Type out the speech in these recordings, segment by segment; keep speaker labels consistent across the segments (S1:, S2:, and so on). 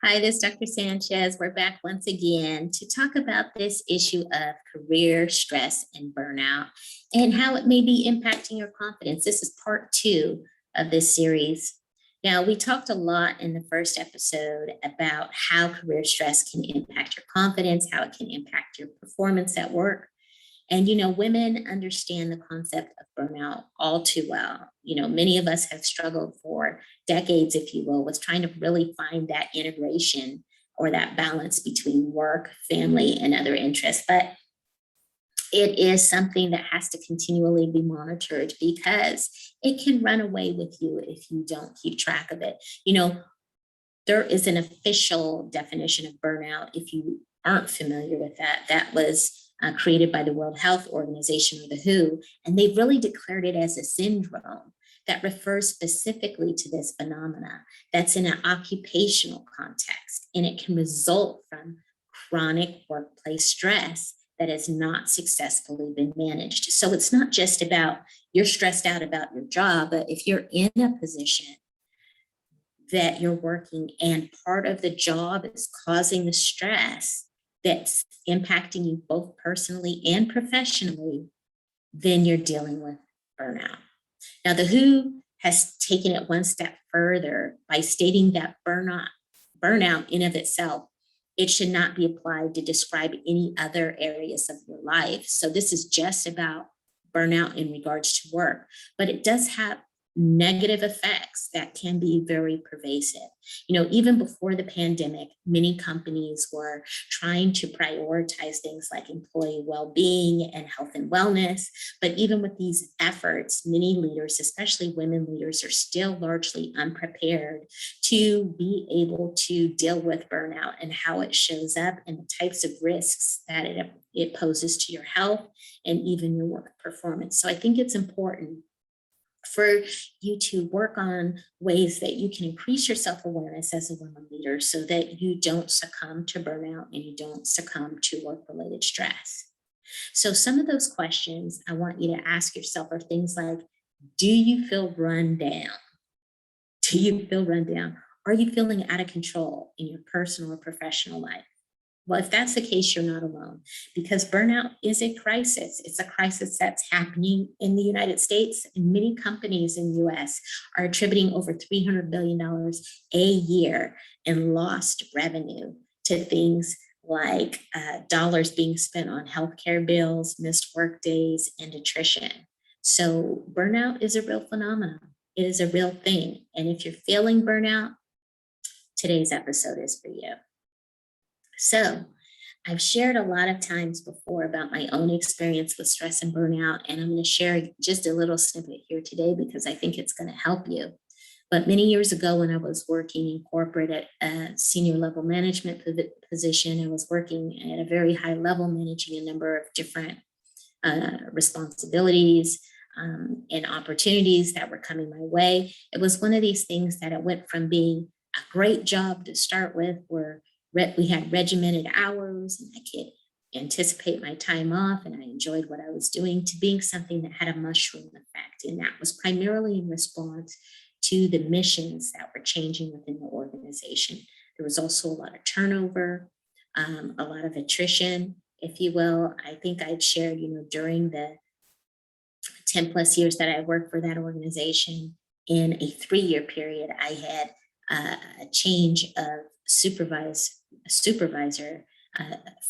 S1: Hi, this is Dr. Sanchez. We're back once again to talk about this issue of career stress and burnout and how it may be impacting your confidence. This is part two of this series. Now, we talked a lot in the first episode about how career stress can impact your confidence, how it can impact your performance at work. And, women understand the concept of burnout all too well. Many of us have struggled for decades, if you will, with trying to really find that integration or that balance between work, family, and other interests. But it is something that has to continually be monitored because it can run away with you if you don't keep track of it. There is an official definition of burnout. If you aren't familiar with that, that was created by the World Health Organization, or the WHO, and they've really declared it as a syndrome that refers specifically to this phenomena that's in an occupational context, and it can result from chronic workplace stress that has not successfully been managed. So it's not just about you're stressed out about your job, but if you're in a position that you're working and part of the job is causing the stress that's impacting you both personally and professionally, then you're dealing with burnout. Now, the WHO has taken it one step further by stating that burnout in of itself, it should not be applied to describe any other areas of your life. So this is just about burnout in regards to work, but it does have negative effects that can be very pervasive. Even before the pandemic, many companies were trying to prioritize things like employee well-being and health and wellness. But even with these efforts, many leaders, especially women leaders, are still largely unprepared to be able to deal with burnout and how it shows up and the types of risks that it poses to your health and even your work performance. So I think it's important for you to work on ways that you can increase your self-awareness as a woman leader so that you don't succumb to burnout and you don't succumb to work-related stress. So some of those questions I want you to ask yourself are things like, do you feel run down? Do you feel run down? Are you feeling out of control in your personal or professional life? Well, if that's the case, you're not alone, because burnout is a crisis. It's a crisis that's happening in the United States, and many companies in the US are attributing over $300 billion a year in lost revenue to things like dollars being spent on healthcare bills, missed work days, and attrition. So burnout is a real phenomenon. It is a real thing. And if you're feeling burnout, today's episode is for you. So I've shared a lot of times before about my own experience with stress and burnout, and I'm going to share just a little snippet here today because I think it's going to help you. But many years ago, when I was working in corporate at a senior level management position, I was working at a very high level, managing a number of different responsibilities and opportunities that were coming my way. It was one of these things that it went from being a great job to start with, where we had regimented hours and I could anticipate my time off and I enjoyed what I was doing, to being something that had a mushroom effect. And that was primarily in response to the missions that were changing within the organization. There was also a lot of turnover, a lot of attrition, if you will. I think I'd shared, during the 10 plus years that I worked for that organization, in a 3-year period, I had a change of supervisor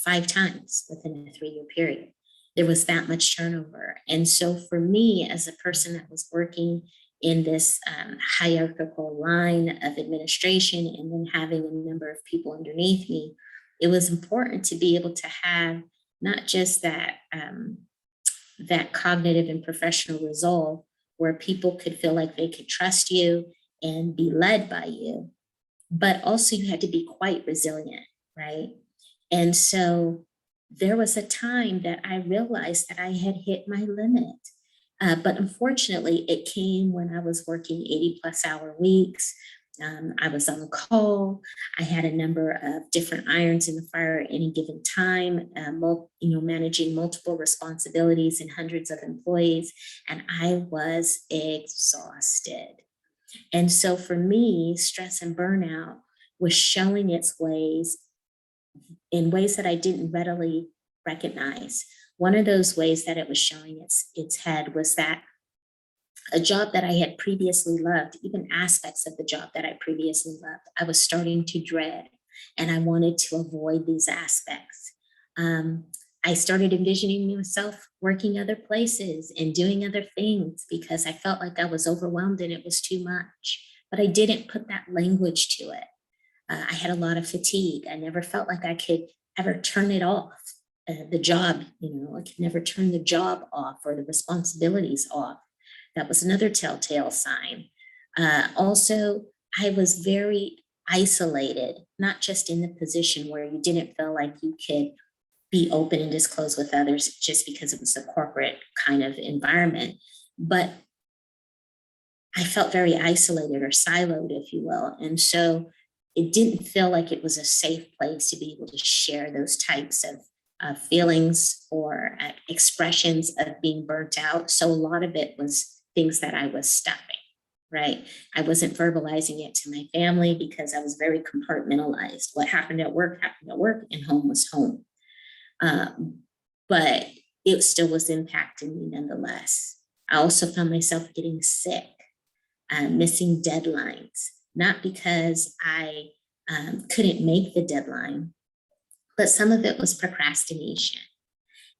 S1: 5 times within a 3-year period. There was that much turnover. And so for me, as a person that was working in this hierarchical line of administration and then having a number of people underneath me, it was important to be able to have not just that cognitive and professional resolve where people could feel like they could trust you and be led by you, but also you had to be quite resilient, right? And so there was a time that I realized that I had hit my limit. But unfortunately, it came when I was working 80 plus hour weeks. I was on call. I had a number of different irons in the fire at any given time, managing multiple responsibilities and hundreds of employees, and I was exhausted. And so for me, stress and burnout was showing its ways in ways that I didn't readily recognize. One of those ways that it was showing its head was that a job that I had previously loved, even aspects of the job that I previously loved, I was starting to dread, and I wanted to avoid these aspects. I started envisioning myself working other places and doing other things because I felt like I was overwhelmed and it was too much, but I didn't put that language to it. I had a lot of fatigue. I never felt like I could ever turn it off. The job, I could never turn the job off or the responsibilities off. That was another telltale sign. Also, I was very isolated, not just in the position where you didn't feel like you could be open and disclose with others just because it was a corporate kind of environment, but I felt very isolated or siloed, if you will. And so it didn't feel like it was a safe place to be able to share those types of feelings or expressions of being burnt out. So a lot of it was things that I was stuffing, right? I wasn't verbalizing it to my family because I was very compartmentalized. What happened at work, and home was home. But it still was impacting me nonetheless. I also found myself getting sick, missing deadlines, not because I couldn't make the deadline, but some of it was procrastination.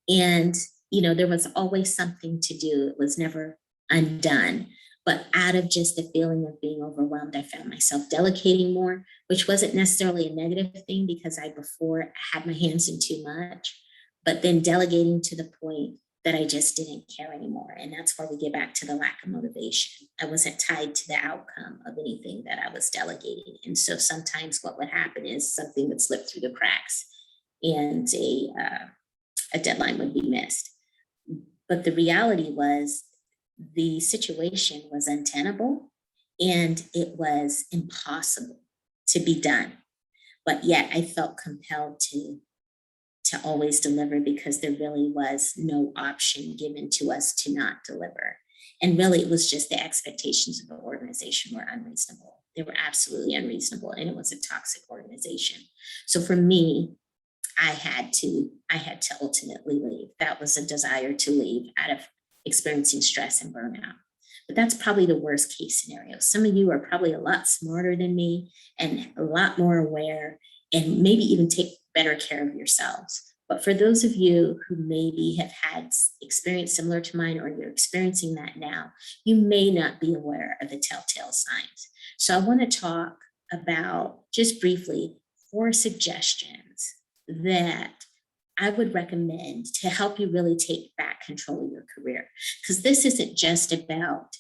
S1: And, there was always something to do. It was never undone. But out of just the feeling of being overwhelmed, I found myself delegating more, which wasn't necessarily a negative thing because I before had my hands in too much, but then delegating to the point that I just didn't care anymore. And that's where we get back to the lack of motivation. I wasn't tied to the outcome of anything that I was delegating. And so sometimes what would happen is something would slip through the cracks and a deadline would be missed. But the reality was the situation was untenable and it was impossible to be done. But yet I felt compelled to always deliver because there really was no option given to us to not deliver. And really it was just the expectations of the organization were unreasonable. They were absolutely unreasonable, and it was a toxic organization. So for me, I had to ultimately leave. That was a desire to leave out of experiencing stress and burnout. But that's probably the worst case scenario. Some of you are probably a lot smarter than me and a lot more aware and maybe even take better care of yourselves. But for those of you who maybe have had experience similar to mine, or you're experiencing that now, you may not be aware of the telltale signs. So I want to talk about, just briefly, 4 suggestions that I would recommend to help you really take back control of your career. Because this isn't just about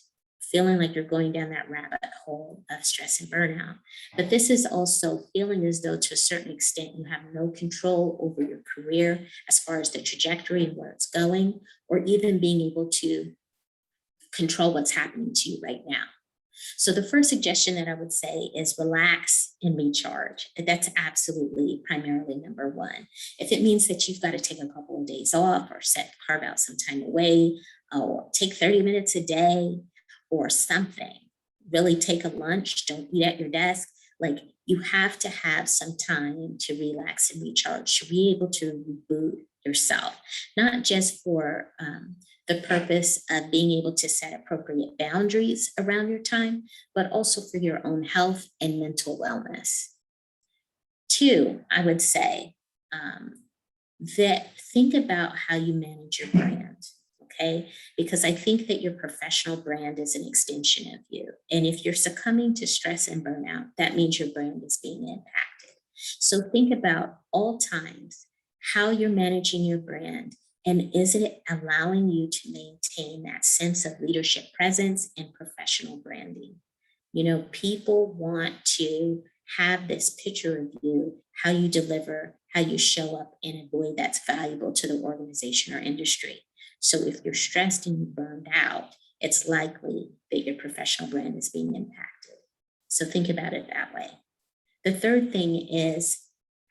S1: feeling like you're going down that rabbit hole of stress and burnout, but this is also feeling as though to a certain extent you have no control over your career as far as the trajectory and where it's going, or even being able to control what's happening to you right now. So the first suggestion that I would say is relax and recharge. That's absolutely primarily number one. If it means that you've got to take a couple of days off or carve out some time away, or take 30 minutes a day or something, really take a lunch, don't eat at your desk. Like, you have to have some time to relax and recharge, to be able to reboot yourself, not just for the purpose of being able to set appropriate boundaries around your time, but also for your own health and mental wellness. 2, I would say that think about how you manage your brand, okay? Because I think that your professional brand is an extension of you. And if you're succumbing to stress and burnout, that means your brand is being impacted. So think about all times how you're managing your brand. And is it allowing you to maintain that sense of leadership presence and professional branding? People want to have this picture of you, how you deliver, how you show up in a way that's valuable to the organization or industry. So if you're stressed and you're burned out, it's likely that your professional brand is being impacted. So think about it that way. The third thing is,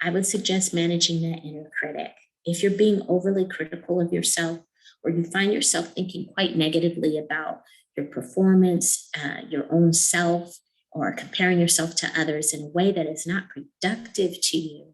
S1: I would suggest managing that inner critic. If you're being overly critical of yourself, or you find yourself thinking quite negatively about your performance, your own self, or comparing yourself to others in a way that is not productive to you,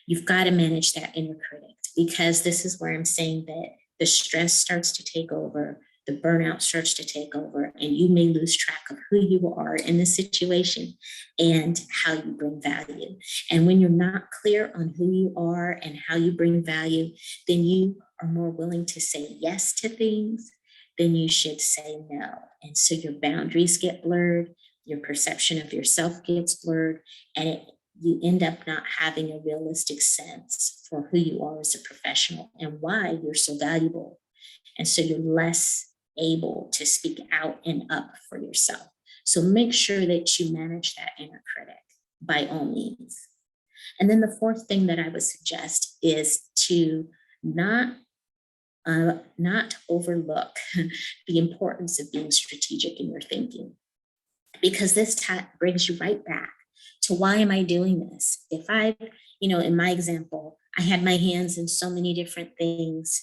S1: you've got to manage that inner critic, because this is where I'm saying that the stress starts to take over, the burnout starts to take over, and you may lose track of who you are in the situation and how you bring value. And when you're not clear on who you are and how you bring value, then you are more willing to say yes to things than you should say no. And so your boundaries get blurred, your perception of yourself gets blurred, and you end up not having a realistic sense for who you are as a professional and why you're so valuable. And so you're less able to speak out and up for yourself. So make sure that you manage that inner critic by all means. And then the fourth thing that I would suggest is to not overlook the importance of being strategic in your thinking, because this brings you right back to, why am I doing this? If in my example, I had my hands in so many different things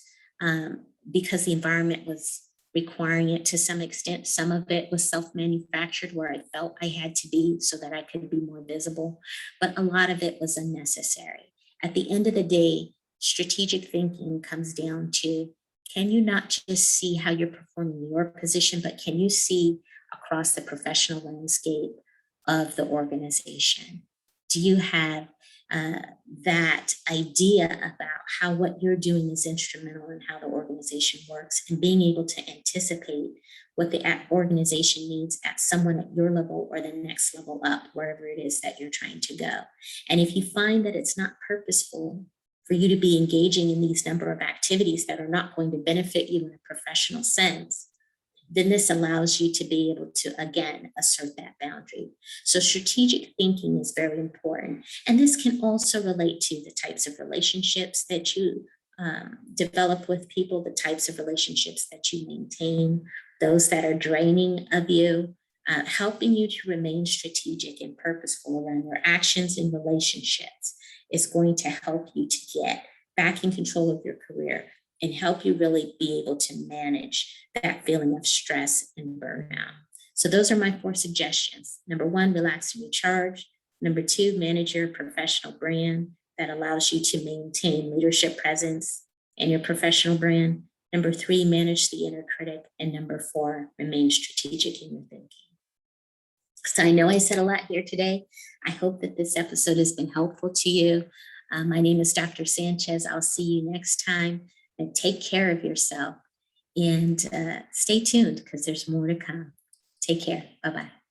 S1: because the environment was requiring it to some extent. Some of it was self-manufactured, where I felt I had to be so that I could be more visible, but a lot of it was unnecessary. At the end of the day, strategic thinking comes down to, can you not just see how you're performing in your position, but can you see across the professional landscape of the organization? Do you have that idea about how what you're doing is instrumental in how the organization works, and being able to anticipate what the organization needs at someone at your level or the next level up, wherever it is that you're trying to go? And if you find that it's not purposeful for you to be engaging in these number of activities that are not going to benefit you in a professional sense, then this allows you to be able to, again, assert that boundary. So strategic thinking is very important. And this can also relate to the types of relationships that you develop with people, the types of relationships that you maintain, those that are draining of you, helping you to remain strategic and purposeful around your actions and relationships is going to help you to get back in control of your career and help you really be able to manage that feeling of stress and burnout. So those are my 4 suggestions. Number 1, relax and recharge. Number 2, manage your professional brand that allows you to maintain leadership presence in your professional brand. Number 3, manage the inner critic. And number 4, remain strategic in your thinking. So I know I said a lot here today. I hope that this episode has been helpful to you. My name is Dr. Sanchez. I'll see you next time. And take care of yourself, and stay tuned, because there's more to come. Take care. Bye-bye.